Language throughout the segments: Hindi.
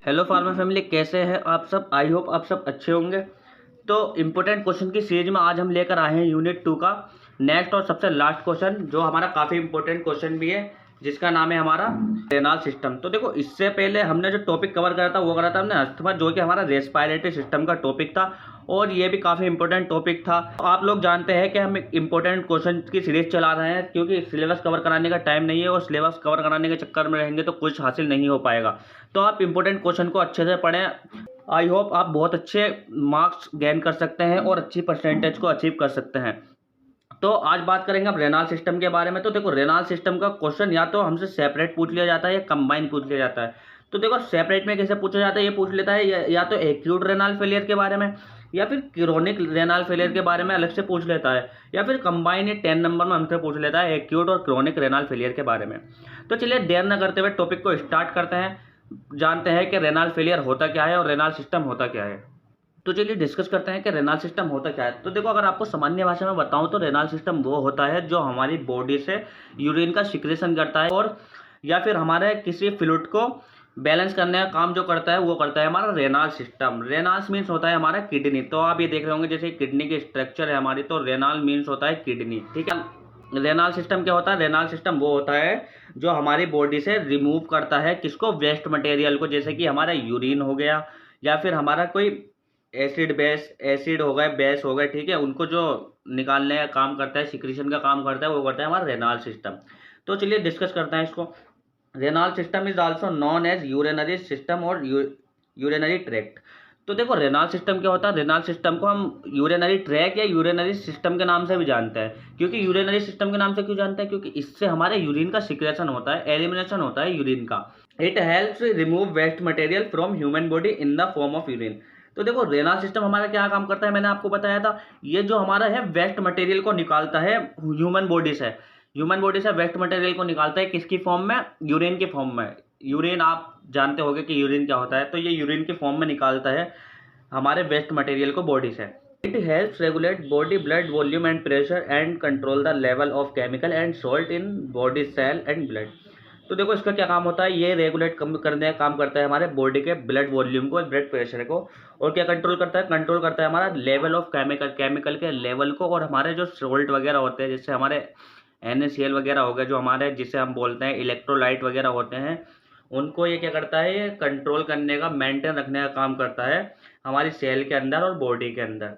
हेलो फार्मा फैमिली, कैसे हैं आप सब। आई होप आप सब अच्छे होंगे। तो इम्पोर्टेंट क्वेश्चन की सीरीज में आज हम लेकर आए हैं यूनिट 2 का नेक्स्ट और सबसे लास्ट क्वेश्चन, जो हमारा काफ़ी इंपॉर्टेंट क्वेश्चन भी है, जिसका नाम है हमारा रेनाल सिस्टम। तो देखो, इससे पहले हमने जो टॉपिक कवर करा था वो करा था हमने अस्थमा, जो कि हमारा रेस्पिरेटरी सिस्टम का टॉपिक था, और ये भी काफ़ी इंपॉर्टेंट टॉपिक था। तो आप लोग जानते हैं कि हम एक इंपॉर्टेंट क्वेश्चन की सीरीज चला रहे हैं, क्योंकि सिलेबस कवर कराने का टाइम नहीं है, और सिलेबस कवर कराने के चक्कर में रहेंगे तो कुछ हासिल नहीं हो पाएगा। तो आप इंपॉर्टेंट क्वेश्चन को अच्छे से पढ़ें। आई होप आप बहुत अच्छे मार्क्स गेन कर सकते हैं और अच्छी परसेंटेज को अचीव कर सकते हैं। तो आज बात करेंगे अब रेनाल सिस्टम के बारे में। तो देखो, रेनाल सिस्टम का क्वेश्चन या तो हमसे सेपरेट पूछ लिया जाता है या कंबाइन पूछ लिया जाता है। तो देखो, सेपरेट में कैसे पूछा जाता है, ये पूछ लेता है या तो एक्यूट रेनाल फेलियर के बारे में, या फिर क्रोनिक रेनाल फेलियर के बारे में अलग से पूछ लेता है, या फिर कंबाइन 10 नंबर में हमसे पूछ लेता है एक्यूट और क्रोनिक रेनाल फेलियर के बारे में। तो चलिए देर न करते हुए टॉपिक को स्टार्ट करते हैं, जानते हैं कि रेनाल फेलियर होता क्या है और रेनाल सिस्टम होता क्या है। तो चलिए डिस्कस करते हैं कि रेनाल सिस्टम होता क्या है। तो देखो, अगर आपको सामान्य भाषा में बताऊं तो रेनाल सिस्टम वो होता है जो हमारी बॉडी से यूरिन का सिक्रेशन करता है, और या फिर हमारे किसी फ्लूइड को बैलेंस करने का काम जो करता है वो करता है हमारा रेनाल सिस्टम। रेनाल्स मीन्स होता है हमारा किडनी। तो आप ये देख रहे होंगे जैसे किडनी की स्ट्रक्चर है हमारी, तो रेनाल मीन्स होता है किडनी, ठीक है। रेनाल सिस्टम क्या होता है? रेनाल सिस्टम वो होता है जो हमारी बॉडी से रिमूव करता है किसको? वेस्ट मटेरियल को, जैसे कि हमारा यूरिन हो गया, या फिर हमारा कोई एसिड हो गए, बेस हो गए, ठीक है, उनको जो निकालने का काम करता है, सिक्रीशन का काम करता है, वो करता है हमारा रेनाल सिस्टम। तो चलिए डिस्कस करते हैं इसको। Renal system is also known as urinary system और यूरिनरी ट्रैक्ट। तो देखो, रेनाल सिस्टम क्या होता है? रेनाल सिस्टम को हम यूरिनरी ट्रैक या यूरिनरी सिस्टम के नाम से भी जानते हैं। क्योंकि यूरिनरी सिस्टम के नाम से क्यों जानते हैं? क्योंकि इससे हमारे यूरिन का सिक्रेशन होता है, एलिमिनेशन होता है यूरिन का। It helps remove waste material from human body in the form of urine. तो देखो, रेनाल सिस्टम हमारा क्या काम करता है, मैंने आपको बताया था। ये जो हमारा है वेस्ट मटेरियल को निकालता है ह्यूमन बॉडी से। ह्यूमन बॉडी से वेस्ट मटेरियल को निकालता है किसकी फॉर्म में? यूरिन की फॉर्म में। यूरिन आप जानते होंगे कि यूरिन क्या होता है, तो ये यूरिन की फॉर्म में निकालता है हमारे वेस्ट मटेरियल को बॉडी से। It helps regulate body blood volume and pressure and control the level of chemical and salt in body cell and blood. तो देखो, इसका क्या काम होता है? ये रेगुलेट करने का काम करता है हमारे बॉडी के ब्लड वॉल्यूम को, ब्लड प्रेशर को। और क्या कंट्रोल करता है? कंट्रोल करता है हमारा लेवल ऑफ केमिकल के लेवल को, और हमारे जो सॉल्ट वगैरह होते हैं, जैसे हमारे NaCl वगैरह हो गए, जो हमारे जिसे हम बोलते हैं इलेक्ट्रोलाइट वगैरह होते हैं, उनको ये क्या करता है? ये कंट्रोल करने का, मेंटेन रखने का काम करता है हमारी सेल के अंदर और बॉडी के अंदर।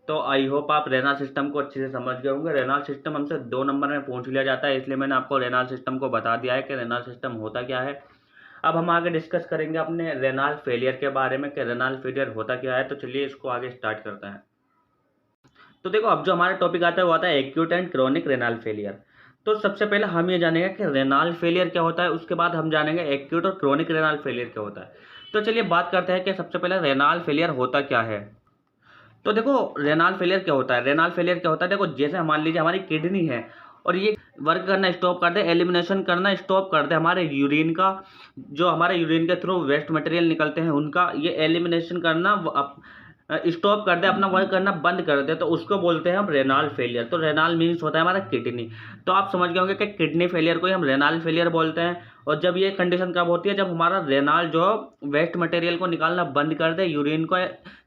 तो आई होप आप रेनाल सिस्टम को अच्छे से समझ गए होंगे। रेनाल सिस्टम हमसे 2 नंबर में पूछ लिया जाता है, इसलिए मैंने आपको रेनाल सिस्टम को बता दिया है कि रेनाल सिस्टम होता क्या है। अब हम आगे डिस्कस करेंगे अपने रेनाल फेलियर के बारे में कि रेनाल फेलियर होता क्या है। तो चलिए इसको आगे स्टार्ट करते हैं। तो देखो, अब जो हमारा टॉपिक आता है वो आता है acute and chronic renal failure. तो सबसे पहले हम ये जानेंगे कि रेनाल फेलियर क्या होता है, उसके बाद हम जानेंगे एक्यूट और क्रोनिक रेनाल फेलियर क्या होता है। तो चलिए बात करते हैं कि सबसे पहले रेनाल फेलियर होता क्या है। तो देखो, रेनाल फेलियर क्या होता है? रेनाल फेलियर क्या होता है? देखो, जैसे मान लीजिए हमारी किडनी है और ये वर्क करना स्टॉप कर दे, एलिमिनेशन करना स्टॉप कर दे हमारे यूरिन का, जो हमारे यूरिन के थ्रू वेस्ट मटेरियल निकलते हैं उनका ये एलिमिनेशन करना स्टॉप कर दे, अपना वर्क करना बंद कर दे, तो उसको बोलते हैं हम रेनाल फेलियर। तो रेनाल मीन्स होता है हमारा किडनी। तो आप समझ गए होंगे कि किडनी फेलियर को ही हम रेनाल फेलियर बोलते हैं। और जब ये कंडीशन कब होती है? जब हमारा रेनाल जो वेस्ट मटेरियल को निकालना बंद कर दे, यूरिन को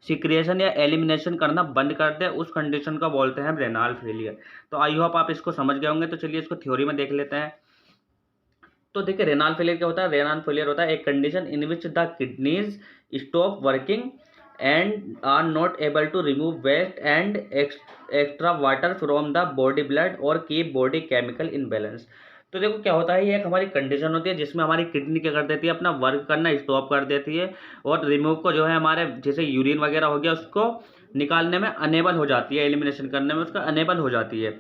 सिक्रेशन या एलिमिनेशन करना बंद कर दे, उस कंडीशन को बोलते हैं हम रेनाल फेलियर। तो आई होप आप इसको समझ गए होंगे। तो चलिए इसको थ्योरी में देख लेते हैं। तो देखिए, रेनाल फेलियर क्या होता है? रेनाल फेलियर होता है एक condition in which the kidneys stop working and are not able to remove waste and extra water from the body blood or keep body chemical in balance। तो देखो क्या होता है, ये एक हमारी कंडीशन होती है जिसमें हमारी किडनी क्या कर देती है? अपना वर्क करना स्टॉप कर देती है, और रिमूव को जो है हमारे जैसे यूरिन वगैरह हो गया उसको निकालने में अनेबल हो जाती है, एलिमिनेशन करने में उसका अनेबल हो जाती है।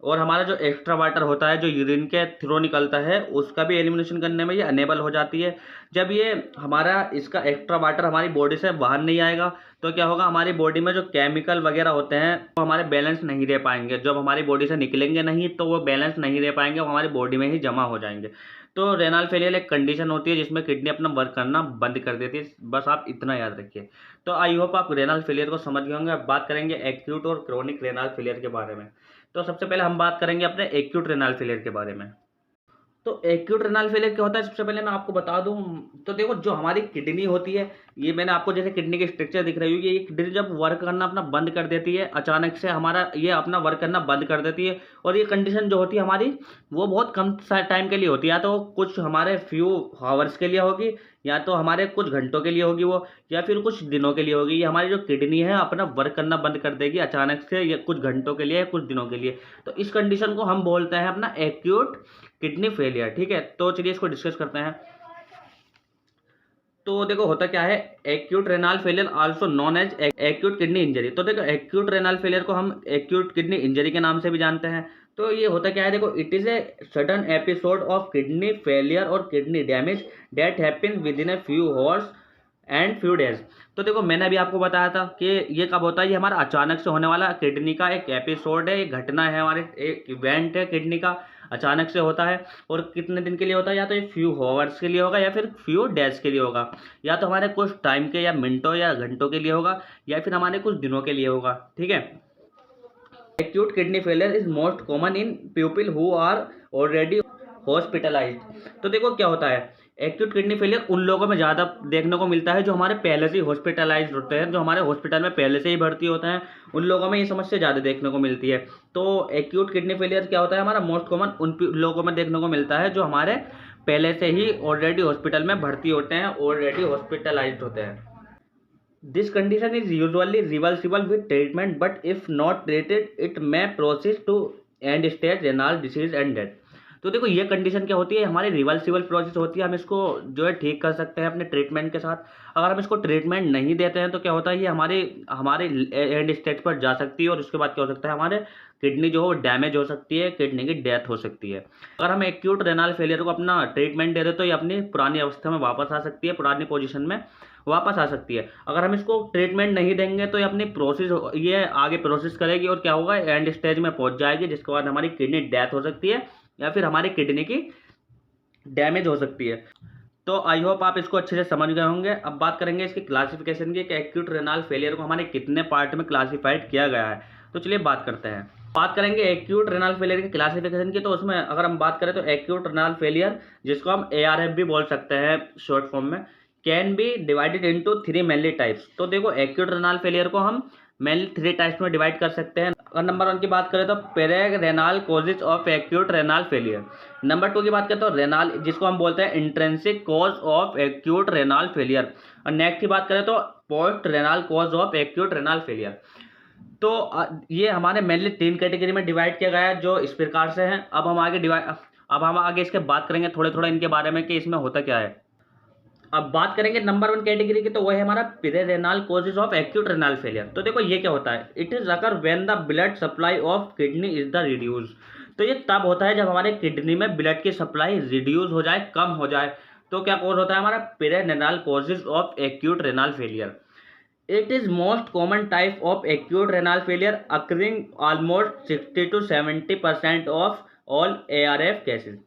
और हमारा जो एक्स्ट्रा वाटर होता है जो यूरिन के थ्रू निकलता है, उसका भी एलिमिनेशन करने में ये अनेबल हो जाती है। जब ये हमारा इसका एक्स्ट्रा वाटर हमारी बॉडी से बाहर नहीं आएगा तो क्या होगा? हमारी बॉडी में जो केमिकल वगैरह होते हैं वो हमारे बैलेंस नहीं रह पाएंगे। जब हमारी बॉडी से निकलेंगे नहीं तो वो बैलेंस नहीं रह पाएंगे, वो हमारी बॉडी में ही जमा हो जाएंगे। तो रेनाल फेलियर एक कंडीशन होती है जिसमें किडनी अपना वर्क करना बंद कर देती है। बस आप इतना याद रखिए। तो आई होप आप रेनाल फेलियर को समझ गए होंगे। अब बात करेंगे एक्यूट और क्रोनिक रेनाल फेलियर के बारे में। तो सबसे पहले हम बात करेंगे अपने एक्यूट रेनाल फेलियर के बारे में। तो एक्यूट रेनल फेलियर क्या होता है, सबसे पहले मैं आपको बता दूं। तो देखो, जो हमारी किडनी होती है, ये मैंने आपको जैसे किडनी की स्ट्रक्चर दिख रही होगी, ये किडनी जब वर्क करना अपना बंद कर देती है, अचानक से हमारा ये अपना वर्क करना बंद कर देती है। और ये कंडीशन जो होती है हमारी, वो बहुत कम टाइम के लिए होती है, या तो कुछ हमारे फ्यू हावर्स के लिए होगी, या तो हमारे कुछ घंटों के लिए होगी वो, या फिर कुछ दिनों के लिए होगी। ये हमारी जो किडनी है अपना वर्क करना बंद कर देगी अचानक से, या कुछ घंटों के लिए या कुछ दिनों के लिए। तो इस कंडीशन को हम बोलते हैं अपना एक्यूट किडनी फेलियर। ठीक है, तो चलिए इसको डिस्कस करते हैं। तो देखो होता क्या है, acute renal failure also known as acute kidney injury. तो देखो, एक्यूट रेनल फेलियर को हम एक्यूट किडनी इंजरी के नाम से भी जानते हैं। तो ये होता क्या है, देखो, it is a sudden episode of kidney failure और kidney damage that happen within a few hours and few days. तो देखो, मैंने अभी आपको बताया था कि ये कब होता है, ये हमारा अचानक से होने वाला किडनी का एक एपिसोड है, एक घटना है, हमारे एक इवेंट है किडनी का, अचानक से होता है। और कितने दिन के लिए होता है, या तो ये फ्यू हॉवर्स के लिए होगा या फिर फ्यू डेज के लिए होगा, या तो हमारे कुछ टाइम के या मिनटों या घंटों के लिए होगा, या फिर हमारे कुछ दिनों के लिए होगा। ठीक है, acute kidney failure is most common in people who are already hospitalised. तो देखो क्या होता है, एक्यूट किडनी फेलियर उन लोगों में ज़्यादा देखने को मिलता है जो हमारे पहले से ही हॉस्पिटलाइज्ड होते हैं, जो हमारे हॉस्पिटल में पहले से ही भर्ती होते हैं, उन लोगों में ये समस्या ज़्यादा देखने को मिलती है। तो एक्यूट किडनी फेलियर क्या होता है, हमारा मोस्ट कॉमन उन लोगों में देखने को मिलता है जो हमारे पहले से ही ऑलरेडी हॉस्पिटल में भर्ती होते हैं, ऑलरेडी हॉस्पिटलाइज्ड होते हैं। This condition is usually reversible with treatment, but if not treated, it may proceed to end-stage renal disease and death. तो देखो, ये कंडीशन क्या होती है, हमारी रिवर्सिबल प्रोसेस होती है। हम इसको जो है ठीक कर सकते हैं अपने ट्रीटमेंट के साथ। अगर हम इसको ट्रीटमेंट नहीं देते हैं तो क्या होता है, ये हमारे एंड स्टेज पर जा सकती है, और उसके बाद क्या हो सकता है, हमारे किडनी जो है डैमेज हो सकती है, किडनी की डेथ हो सकती है। अगर हम एक्यूट रेनल फेलियर को अपना ट्रीटमेंट दे दें तो ये अपनी पुरानी अवस्था में वापस आ सकती है, पुरानी पोजीशन में वापस आ सकती है। अगर हम इसको ट्रीटमेंट नहीं देंगे तो ये अपनी प्रोसेस, ये आगे प्रोसेस करेगी और क्या होगा, एंड स्टेज में पहुंच जाएगी, जिसके बाद हमारी किडनी डेथ हो सकती है, या फिर हमारी किडनी की डैमेज हो सकती है। तो आई होप आप इसको अच्छे से समझ गए होंगे। अब बात करेंगे इसकी क्लासिफिकेशन की, कि एक्यूट रेनल फेलियर को हमारे कितने पार्ट में क्लासिफाइड किया गया है। तो चलिए बात करते हैं। बात करेंगे एक्यूट रेनल फेलियर की क्लासिफिकेशन की, तो उसमें अगर हम बात करें तो एक्यूट रेनल फेलियर, जिसको हम ARF भी बोल सकते हैं शॉर्ट फॉर्म में, can be divided into 3 mainly types. तो देखो, एक्यूट रेनल फेलियर को हम मेनली 3 टाइप्स में डिवाइड कर सकते हैं। और नंबर 1 की बात करें तो prerenal causes of acute renal failure. Number 2 की बात करें तो रेनल, जिसको हम बोलते हैं intrinsic cause of acute renal failure. और नेक्स्ट की बात करें तो post renal cause of acute renal failure. तो ये हमारे मेनली 3 कैटेगरी में डिवाइड किया गया है, जो इस प्रकार से हैं। अब हम आगे इसके बात करेंगे थोड़े थोड़े इनके बारे में कि इसमें होता क्या है। अब बात करेंगे नंबर 1 कैटेगरी की, तो वह है हमारा prerenal causes of acute renal failure. तो देखो, ये क्या होता है, it is occur when the blood supply of kidney is the reduce. तो ये तब होता है जब हमारे किडनी में ब्लड की सप्लाई रिड्यूस हो जाए, कम हो जाए। तो क्या कॉज होता है हमारा prerenal causes of acute renal failure. It is most common type of acute renal failure occurring almost 60 to 70% of all ARF cases.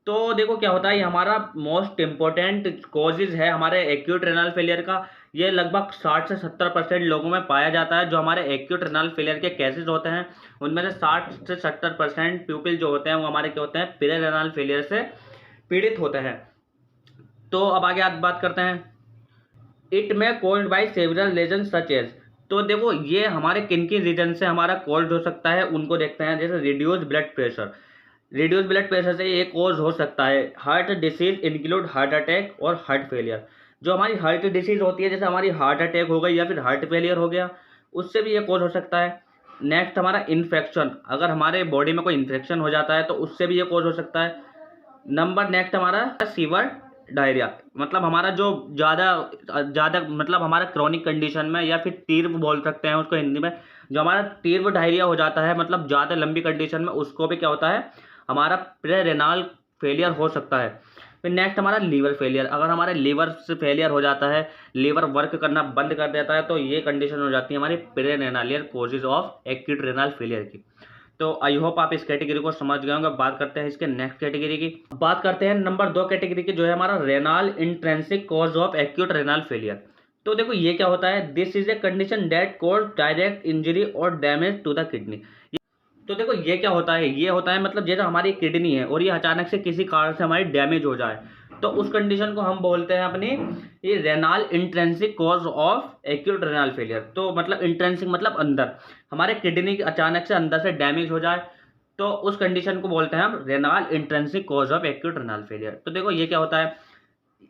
तो देखो क्या होता है, ये हमारा मोस्ट इम्पोर्टेंट कॉजेज है हमारे एक्यूट रेनल फेलियर का। ये लगभग 60 से 70% लोगों में पाया जाता है। जो हमारे एक्यूट रेनल फेलियर के केसेस होते हैं, उनमें से 60 से 70% पीपल जो होते हैं वो हमारे क्या होते हैं, पेरेरेनल फेलियर से पीड़ित होते हैं। तो अब आगे बात करते हैं। It may caused by several reason such as. तो देखो, ये हमारे किन किन रीजन से हमारा कॉल्ड हो सकता है, उनको देखते हैं। जैसे reduce blood pressure, reduce blood pressure से ये कॉज हो सकता है। Heart disease include heart attack और हार्ट फेलियर। जो हमारी हार्ट डिसीज होती है, जैसे हमारी हार्ट अटैक हो गई या फिर हार्ट फेलियर हो गया, उससे भी ये कॉज हो सकता है। नेक्स्ट हमारा इन्फेक्शन, अगर हमारे बॉडी में कोई इन्फेक्शन हो जाता है तो उससे भी ये कॉज हो सकता है। नंबर नेक्स्ट हमारा सीवर डायरिया, मतलब हमारा जो ज़्यादा मतलब हमारा क्रॉनिक कंडीशन में, या फिर तीव्र बोल सकते हैं उसको हिंदी में, जो हमारा तीव्र डायरिया हो जाता है, मतलब ज़्यादा लंबी कंडीशन में, उसको भी क्या होता है, हमारा पेरेरेनल फेलियर हो सकता है। फिर नेक्स्ट हमारा लीवर फेलियर, अगर हमारे लीवर से फेलियर हो जाता है, लीवर वर्क करना बंद कर देता है, तो ये कंडीशन हो जाती है हमारी prerenal causes of acute renal failure की। तो आई होप आप इस कैटेगरी को समझ गए होंगे। बात करते हैं इसके नेक्स्ट कैटेगरी की। बात करते हैं नंबर 2 कैटेगरी की, जो है हमारा renal intrinsic cause of acute renal failure. तो देखो, ये क्या होता है, this is a condition that cause direct injury और डैमेज टू द किडनी। तो देखो ये क्या होता है, ये होता है मतलब जैसे हमारी किडनी है और ये अचानक से किसी कारण से हमारी डैमेज हो जाए, तो उस कंडीशन को हम बोलते हैं अपनी ये renal intrinsic cause of acute renal failure. तो मतलब इंट्रेंसिक मतलब अंदर, हमारे किडनी अचानक से अंदर से डैमेज हो जाए, तो उस कंडीशन को बोलते हैं हम renal intrinsic cause of acute renal failure. तो देखो ये क्या होता है,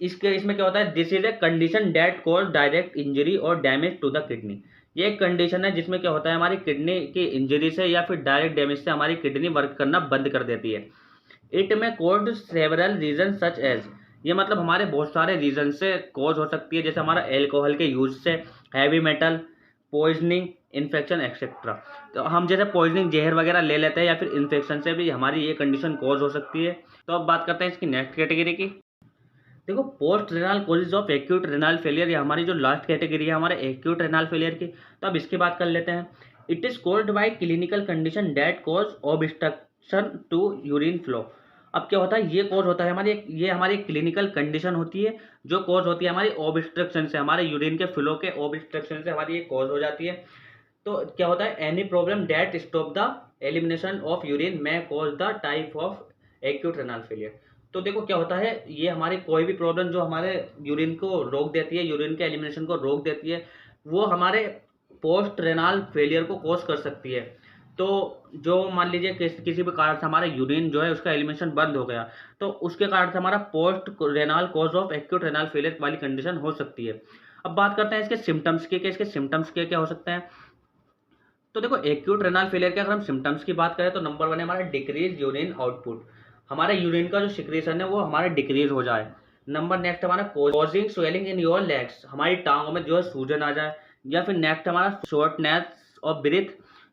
इसमें क्या होता है, this is a condition that cause direct injury और डैमेज टू द किडनी। ये एक कंडीशन है जिसमें क्या होता है, हमारी किडनी की इंजरी से या फिर डायरेक्ट डैमेज से हमारी किडनी वर्क करना बंद कर देती है। It may cause several reason such as, ये मतलब हमारे बहुत सारे रीजन से कॉज हो सकती है, जैसे हमारा एल्कोहल के यूज से, heavy metal, poisoning, infection etcetera. तो हम जैसे पॉइजनिंग जहर वगैरह ले लेते हैं या फिर इन्फेक्शन से भी हमारी ये कंडीशन कॉज हो सकती है। तो अब बात करते हैं इसकी नेक्स्ट कैटेगरी की। देखो post renal causes of acute renal failure, ये हमारी जो लास्ट कैटेगरी है हमारे एक्यूट रेनाल फेलियर की, तो अब इसकी बात कर लेते हैं। It is caused by clinical condition that cause obstruction to urine flow. अब क्या होता है, ये कॉज होता है ये हमारी क्लिनिकल कंडीशन होती है जो कॉज होती है हमारी ऑब्स्ट्रक्शन से, हमारे यूरिन के फ्लो के ऑब्स्ट्रक्शन से हमारी ये कॉज हो जाती है। तो क्या होता है, any problem that stop the elimination of urine may cause the type of acute renal failure. तो देखो क्या होता है, ये हमारी कोई भी प्रॉब्लम जो हमारे यूरिन को रोक देती है, यूरिन के एलिमिनेशन को रोक देती है, वो हमारे पोस्ट रेनाल फेलियर को कॉज कर सकती है। तो जो मान लीजिए किसी भी कारण से हमारा यूरिन जो है उसका एलिमिनेशन बंद हो गया, तो उसके कारण से हमारा post renal cause of acute renal failure वाली कंडीशन हो सकती है। अब बात करते हैं इसके सिम्टम्स की, इसके सिम्टम्स क्या हो सकते हैं। तो देखो एक्यूट रेनाल फेलियर के अगर हम सिम्टम्स की बात करें तो नंबर 1 है हमारा डिक्रीज यूरिन आउटपुट, हमारे यूरिन का जो सिक्रेशन है वो हमारा डिक्रीज हो जाए। नंबर नेक्स्ट हमारा causing swelling in your legs, हमारी टांगों में जो है सूजन आ जाए। या फिर नेक्स्ट हमारा शॉर्टनेस ऑफ ब्रीथ,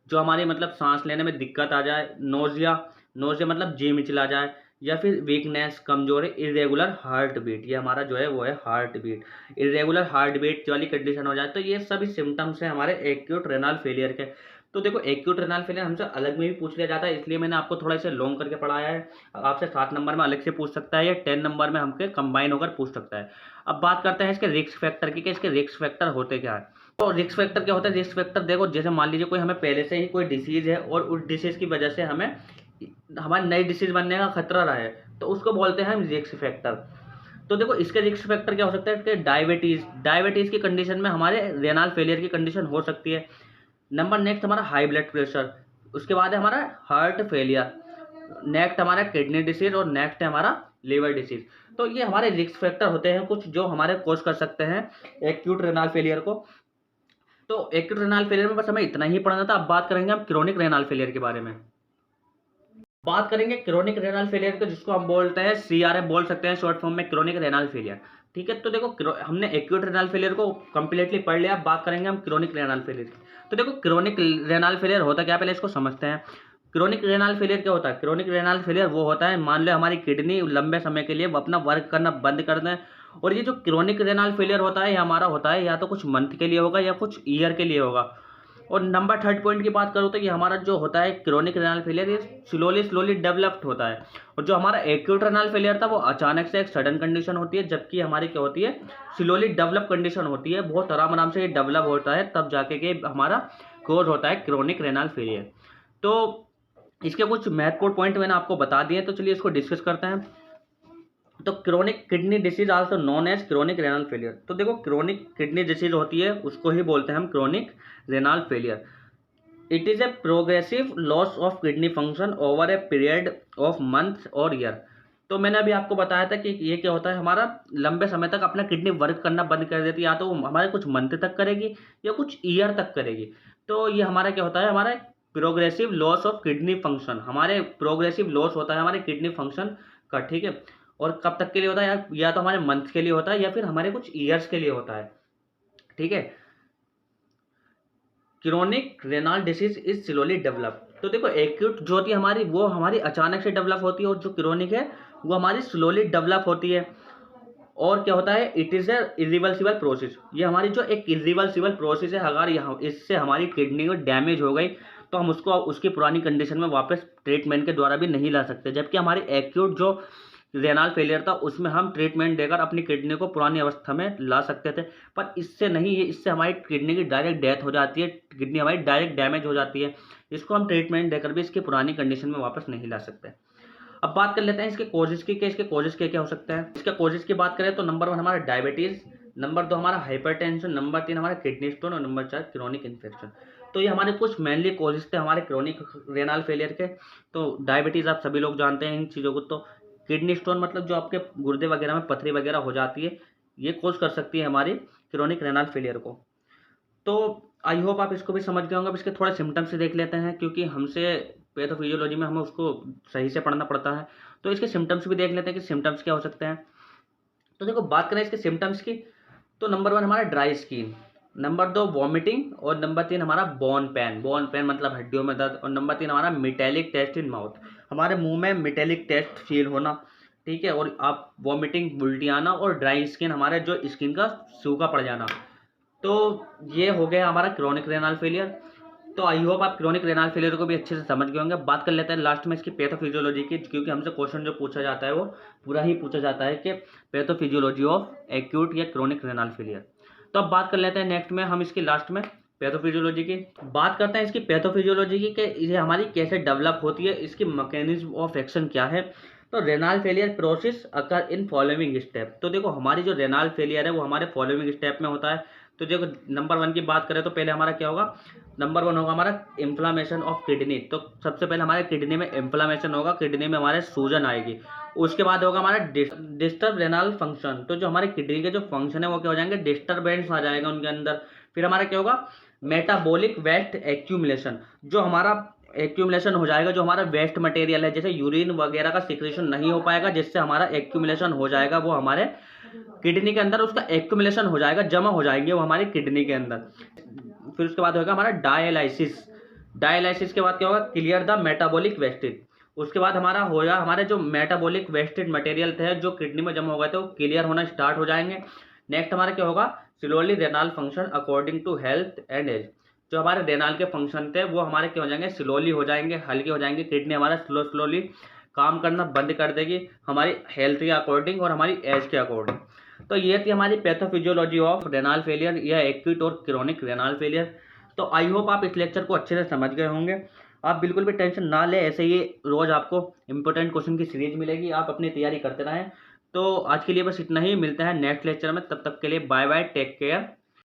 जो हमारी मतलब सांस लेने में दिक्कत आ जाए। नोजिया, नोजिया मतलब जी मिचला जाए। या फिर वीकनेस, कमजोरी, इरेगुलर हार्ट बीट, ये हमारा जो है वो है heart beat, irregular heart beat वाली कंडीशन हो जाए। तो ये सभी सिम्टम्स हैं हमारे एक्यूट रेनाल फेलियर के। तो देखो एक्यूट रेनाल फेलियर हमसे अलग में भी पूछ लिया जाता है, इसलिए मैंने आपको थोड़ा इसे लॉन्ग करके पढ़ाया है। आपसे 7 नंबर में अलग से पूछ सकता है, या 10 नंबर में हमके कंबाइन होकर पूछ सकता है। अब बात करते हैं इसके रिस्क फैक्टर की, कि इसके रिस्क फैक्टर होते क्या है। तो रिस्क फैक्टर क्या होता है, रिस्क फैक्टर देखो जैसे मान लीजिए कोई हमें पहले से ही कोई डिसीज है और उस डिसीज की वजह से हमें हमारी नई डिसीज बनने का खतरा रहा है, तो उसको बोलते हैं हम रिस्क फैक्टर। तो देखो इसके रिस्क फैक्टर क्या हो सकता है, इसके डायबिटीज की कंडीशन में हमारे रेनाल फेलियर की कंडीशन हो सकती है। नंबर नेक्स्ट हमारा हाई ब्लड प्रेशर, उसके बाद है हमारा हार्ट फेलियर, नेक्स्ट हमारा किडनी डिसीज और नेक्स्ट है हमारा लिवर डिसीज। तो ये हमारे रिस्क फैक्टर होते हैं कुछ जो हमारे कॉज कर सकते हैं एक्यूट रेनाल फेलियर को। तो एक्यूट रेनाल फेलियर में बस हमें इतना ही पढ़ना था। अब बात करेंगे हम क्रोनिक रेनाल फेलियर के बारे में। बात करेंगे क्रोनिक रेनाल फेलियर को, जिसको हम बोलते हैं CRF बोल सकते हैं शॉर्ट फॉर्म में, क्रोनिक रेनाल फेलियर। ठीक है, तो देखो हमने एक्यूट रेनाल फेलियर को कंप्लीटली पढ़ लिया। अब बात करेंगे हम क्रोनिक रेनाल फेलियर की। तो देखो क्रोनिक रेनाल फेलियर होता क्या, पहले इसको समझते हैं। क्रोनिक रेनाल फेलियर क्या होता है, क्रोनिक रेनाल फेलियर वो होता है, मान लो हमारी किडनी लंबे समय के लिए वो अपना वर्क करना बंद कर दें। और ये जो क्रोनिक रेनाल फेलियर होता है ये हमारा होता है या तो कुछ मंथ के लिए होगा या कुछ ईयर के लिए होगा। और नंबर 3 पॉइंट की बात करूँ तो ये हमारा जो होता है क्रोनिक रेनाल फेलियर, ये स्लोली डेवलप्ड होता है। और जो हमारा एक्यूट रेनाल फेलियर था वो अचानक से एक सडन कंडीशन होती है, जबकि हमारी क्या होती है, स्लोली डेवलप कंडीशन होती है, बहुत आराम से ये डेवलप होता है, तब जाके के हमारा कोज होता है क्रोनिक रेनाल फेलियर। तो इसके कुछ महत्वपूर्ण पॉइंट मैंने आपको बता दिए, तो चलिए इसको डिस्कस करते हैं। तो chronic kidney disease also known as chronic renal failure. तो देखो क्रोनिक किडनी डिसीज होती है उसको ही बोलते हैं हम chronic renal failure. It is a progressive loss of kidney function over a period of month और ईयर। तो मैंने अभी आपको बताया था कि ये क्या होता है, हमारा लंबे समय तक अपना किडनी वर्क करना बंद कर देती है, या तो हमारे कुछ मंथ तक करेगी या कुछ ईयर तक करेगी। तो ये हमारा क्या होता है, हमारा progressive loss of kidney function, हमारे प्रोग्रेसिव लॉस होता है हमारे किडनी फंक्शन का। ठीक है, और कब तक के लिए होता है, या तो हमारे मंथ के लिए होता है या फिर हमारे कुछ ईयर्स के लिए होता है। ठीक है, chronic renal disease is slowly develop. तो देखो एक्यूट जो होती है हमारी वो हमारी अचानक से डेवलप होती है, और जो क्रोनिक है वो हमारी स्लोली डेवलप होती है। और क्या होता है, it is A irreversible process, ये हमारी जो एक इरिवर्सिबल प्रोसेस है, अगर इससे हमारी किडनी को डैमेज हो गई तो हम उसको उसकी पुरानी कंडीशन में वापस ट्रीटमेंट के द्वारा भी नहीं ला सकते। जबकि हमारी एक्यूट जो रेनाल फेलियर था उसमें हम ट्रीटमेंट देकर अपनी किडनी को पुरानी अवस्था में ला सकते थे, पर इससे नहीं, ये इससे हमारी किडनी की डायरेक्ट डेथ हो जाती है, किडनी हमारी डायरेक्ट डैमेज हो जाती है। इसको हम ट्रीटमेंट देकर भी इसकी पुरानी कंडीशन में वापस नहीं ला सकते। अब बात कर लेते हैं इसके कॉजेज़ की, कि इसके कॉजेज़ क्या क्या हो सकते हैं। इसके कॉजेज़ की बात करें तो नंबर 1 हमारा डायबिटीज़, नंबर 2 हमारा हाइपरटेंशन, नंबर 3 हमारा किडनी स्टोन और नंबर 4 क्रोनिक इन्फेक्शन। तो ये हमारे कुछ मेनली कॉजेज़ थे हमारे क्रोनिक रेनाल फेलियर के। तो डायबिटीज़ आप सभी लोग जानते हैं इन चीज़ों को। तो किडनी स्टोन मतलब जो आपके गुर्दे वगैरह में पथरी वगैरह हो जाती है, ये कॉज कर सकती है हमारी क्रोनिक रेनाल फेलियर को। तो आई होप आप इसको भी समझ गए होंगे। अब इसके थोड़े सिम्टम्स से देख लेते हैं, क्योंकि हमसे पैथोफिजियोलॉजी में हमें उसको सही से पढ़ना पड़ता है। तो इसके सिम्टम्स भी देख लेते हैं कि सिम्टम्स क्या हो सकते हैं। तो देखो, बात करें इसके सिम्टम्स की, तो नंबर 1 हमारा ड्राई स्किन, नंबर 2 वॉमिटिंग और नंबर 3 हमारा बोन पेन। बोन पेन मतलब हड्डियों में दर्द। और नंबर 3 हमारा मेटेलिक टेस्ट इन माउथ, हमारे मुंह में मेटेलिक टेस्ट फील होना, ठीक है। और आप वॉमिटिंग, उल्टी आना और ड्राई स्किन, हमारे जो स्किन का सूखा पड़ जाना। तो ये हो गया हमारा क्रोनिक रेनाल फेलियर। तो आई होप आप क्रोनिक रेनाल फेलियर को भी अच्छे से समझ गए होंगे। बात कर लेते हैं लास्ट में इसकी पैथोफिजियोलॉजी की, क्योंकि हमसे क्वेश्चन जो पूछा जाता है वो पूरा ही पूछा जाता है कि पैथोफिजियोलॉजी ऑफ एक्यूट या क्रोनिक रेनाल फेलियर। तो अब बात कर लेते हैं नेक्स्ट में हम इसकी लास्ट में पैथोफिजियोलॉजी की बात करते हैं, इसकी पैथोफिजियोलॉजी की, कि ये हमारी कैसे डेवलप होती है, इसकी मैकेनिज्म ऑफ एक्शन क्या है। तो renal failure process occur in following step. तो देखो, हमारी जो रेनाल फेलियर है वो हमारे फॉलोइंग स्टेप में होता है। तो देखो, नंबर 1 की बात करें तो पहले हमारा क्या होगा, नंबर 1 होगा हमारा इन्फ्लामेशन ऑफ किडनी। तो सबसे पहले हमारे किडनी में इन्फ्लामेशन होगा, किडनी में हमारे सूजन आएगी। उसके बाद होगा हमारा डिस्टर्ब रेनाल फंक्शन। तो जो हमारे किडनी के जो फंक्शन है वो क्या हो जाएंगे, डिस्टर्बेंस आ जाएगा उनके अंदर। फिर हमारा क्या होगा, मेटाबॉलिक वेस्ट एक्यूमुलेशन। जो हमारा एक्यूमुलेशन हो जाएगा, जो हमारा वेस्ट मटेरियल है, जैसे यूरिन वगैरह का सिक्रेशन नहीं हो पाएगा, जिससे हमारा एक्यूमुलेशन हो जाएगा, वो हमारे किडनी के अंदर उसका एक्यूमुलेशन हो जाएगा, जमा हो जाएंगे वो हमारी किडनी के अंदर। फिर उसके बाद होगा हमारा डायलाइसिस। डायलाइसिस के बाद क्या होगा, क्लियर द मेटाबॉलिक वेस्टेज। उसके बाद हमारा होगा, हमारे जो मेटाबॉलिक वेस्टेज मटेरियल थे जो किडनी में जमा हो गए थे वो क्लियर होना स्टार्ट हो जाएंगे। नेक्स्ट हमारा क्या होगा, slowly renal function according to health and age. जो हमारे रेनाल के फंक्शन थे वो हमारे क्या हो जाएंगे, स्लोली हो जाएंगे, हल्के हो जाएंगे। किडनी हमारा स्लोली काम करना बंद कर देगी हमारी हेल्थ के अकॉर्डिंग और हमारी एज के अकॉर्डिंग। तो ये थी हमारी पैथोफिजियोलॉजी ऑफ रेनाल फेलियर या एक्यूट और क्रोनिक रेनाल फेलियर। तो आई होप आप इस लेक्चर को अच्छे से समझ गए होंगे। आप बिल्कुल भी टेंशन ना लें, ऐसे ही रोज़ आपको इंपॉर्टेंट क्वेश्चन की सीरीज मिलेगी, आप अपनी तैयारी करते रहें। तो आज के लिए बस इतना ही, मिलते हैं नेक्स्ट लेक्चर में। तब तक के लिए बाय बाय, टेक केयर।